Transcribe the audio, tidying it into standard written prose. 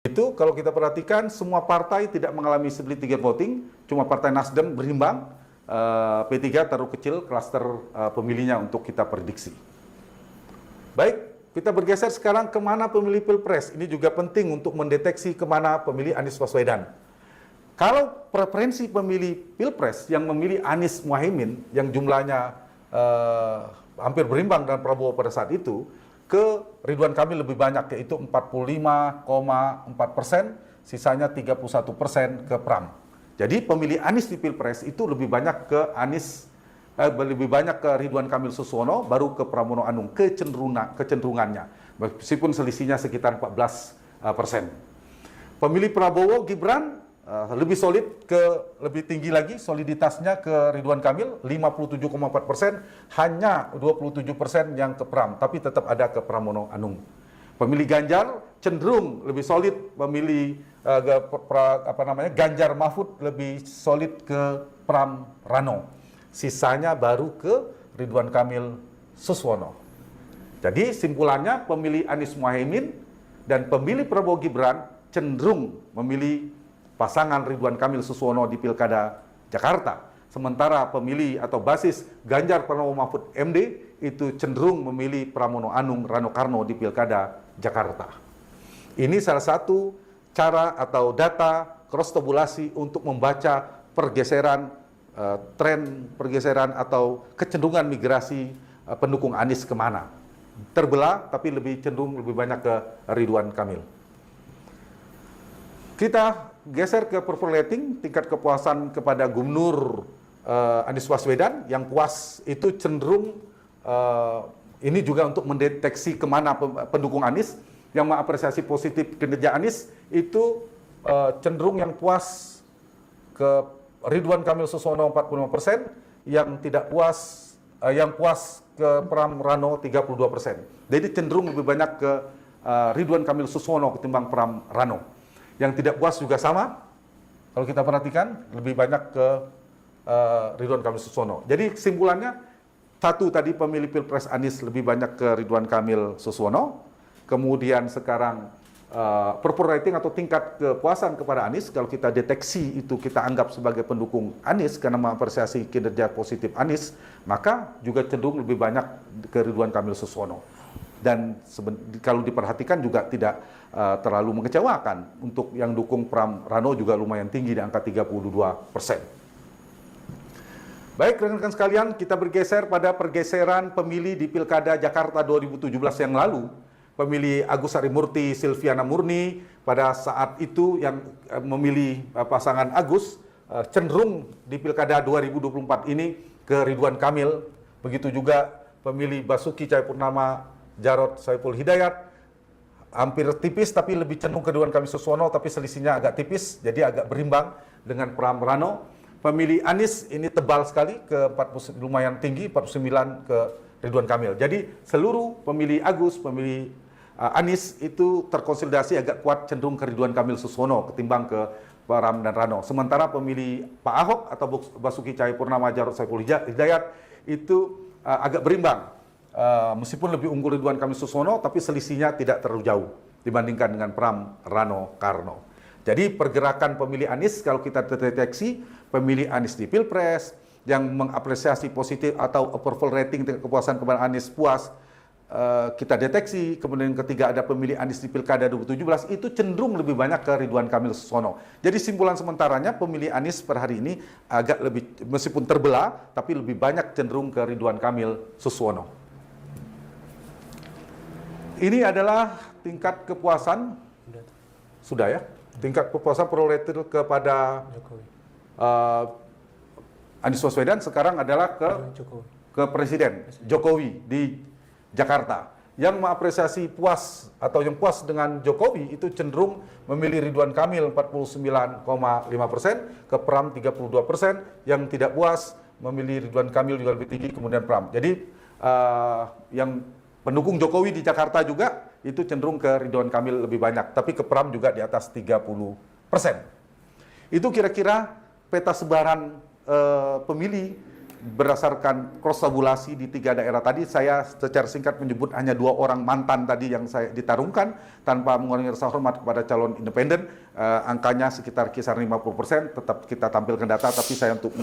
Itu kalau kita perhatikan semua partai tidak mengalami segitiga voting, cuma Partai Nasdem berimbang, P3 terlalu kecil klaster pemilihnya untuk kita prediksi. Baik, kita bergeser sekarang kemana pemilih Pilpres. Ini juga penting untuk mendeteksi kemana pemilih Anies Baswedan. Kalau preferensi pemilih Pilpres yang memilih Anies Muhaimin, yang jumlahnya hampir berimbang dengan Prabowo pada saat itu, ke Ridwan Kamil lebih banyak, yaitu 45,4%, sisanya 31% ke Pram. Jadi pemilih Anies di Pilpres itu lebih banyak ke lebih banyak ke Ridwan Kamil Suswono, baru ke Pramono Anung, kecenderungannya, meskipun selisihnya sekitar 14%. Pemilih Prabowo Gibran lebih solid, lebih tinggi lagi soliditasnya ke Ridwan Kamil, 57,4%, hanya 27% yang ke Pram, tapi tetap ada ke Pramono Anung. Pemilih Ganjar cenderung lebih solid, pemilih Ganjar Mahfud lebih solid ke Pram Rano. Sisanya baru ke Ridwan Kamil Suswono. Jadi simpulannya pemilih Anies Muhaimin dan pemilih Prabowo Gibran cenderung memilih pasangan Ridwan Kamil Suswono di Pilkada Jakarta. Sementara pemilih atau basis Ganjar Pranowo Mahfud MD itu cenderung memilih Pramono Anung Rano Karno di Pilkada Jakarta. Ini salah satu cara atau data cross tabulasi untuk membaca pergeseran, tren pergeseran atau kecenderungan migrasi pendukung Anies kemana. Terbelah tapi lebih cenderung lebih banyak ke Ridwan Kamil. Kita geser ke approval rating, tingkat kepuasan kepada Gubernur Anies Baswedan. Yang puas itu cenderung, ini juga untuk mendeteksi kemana pendukung Anies. Yang mengapresiasi positif kinerja Anies itu cenderung yang puas ke Ridwan Kamil Suswono 45%, yang tidak puas, yang puas ke Pram Rano 32%. Jadi cenderung lebih banyak ke Ridwan Kamil Suswono ketimbang Pram Rano. Yang tidak puas juga sama, kalau kita perhatikan, lebih banyak ke Ridwan Kamil Suswono. Jadi kesimpulannya, satu tadi pemilih Pilpres Anies lebih banyak ke Ridwan Kamil Suswono, kemudian sekarang approval rating atau tingkat kepuasan kepada Anies, kalau kita deteksi itu kita anggap sebagai pendukung Anies karena mengapresiasi kinerja positif Anies, maka juga cenderung lebih banyak ke Ridwan Kamil Suswono. Dan kalau diperhatikan juga tidak terlalu mengecewakan. Untuk yang dukung Pram Rano juga lumayan tinggi di angka 32%. Baik, rekan-rekan sekalian, kita bergeser pada pergeseran pemilih di Pilkada Jakarta 2017 yang lalu. Pemilih Agus Harimurti Silviana Murni pada saat itu yang memilih pasangan Agus, cenderung di Pilkada 2024 ini ke Ridwan Kamil. Begitu juga pemilih Basuki Cahayapurnama Jarod Saiful Hidayat, hampir tipis tapi lebih cenderung ke Ridwan Kamil Suswono, tapi selisihnya agak tipis, jadi agak berimbang dengan Pram Rano. Pemilih Anies ini tebal sekali, ke 40, lumayan tinggi, 49 ke Ridwan Kamil. Jadi seluruh pemilih Agus, pemilih Anies itu terkonsolidasi agak kuat cenderung ke Ridwan Kamil Suswono ketimbang ke Pram dan Rano. Sementara pemilih Pak Ahok atau Basuki Cahayapurnama Jarod Saiful Hidayat itu agak berimbang. Meskipun lebih unggul Ridwan Kamil Suswono, tapi selisihnya tidak terlalu jauh dibandingkan dengan Pram Rano Karno. Jadi pergerakan pemilih Anies, kalau kita deteksi pemilih Anies di Pilpres yang mengapresiasi positif atau approval rating tingkat kepuasan kepada Anies puas, kita deteksi. Kemudian ketiga ada pemilih Anies di Pilkada 2017, itu cenderung lebih banyak ke Ridwan Kamil Suswono. Jadi simpulan sementaranya pemilih Anies per hari ini agak lebih, meskipun terbelah, tapi lebih banyak cenderung ke Ridwan Kamil Suswono. Ini adalah tingkat kepuasan, sudah ya, tingkat kepuasan prorated kepada Anies Baswedan sekarang adalah ke Presiden Jokowi di Jakarta. Yang mengapresiasi puas atau yang puas dengan Jokowi itu cenderung memilih Ridwan Kamil 49,5%, ke Pram 32%, yang tidak puas memilih Ridwan Kamil juga lebih tinggi, kemudian Pram. Jadi yang pendukung Jokowi di Jakarta juga itu cenderung ke Ridwan Kamil lebih banyak, tapi ke Pram juga di atas 30%. Itu kira-kira peta sebaran pemilih berdasarkan cross tabulasi di 3 daerah tadi, saya secara singkat menyebut hanya 2 orang mantan tadi yang saya ditarungkan tanpa mengurangi rasa hormat kepada calon independen. Angkanya sekitar kisar 50%, tetap kita tampilkan data, tapi saya untuk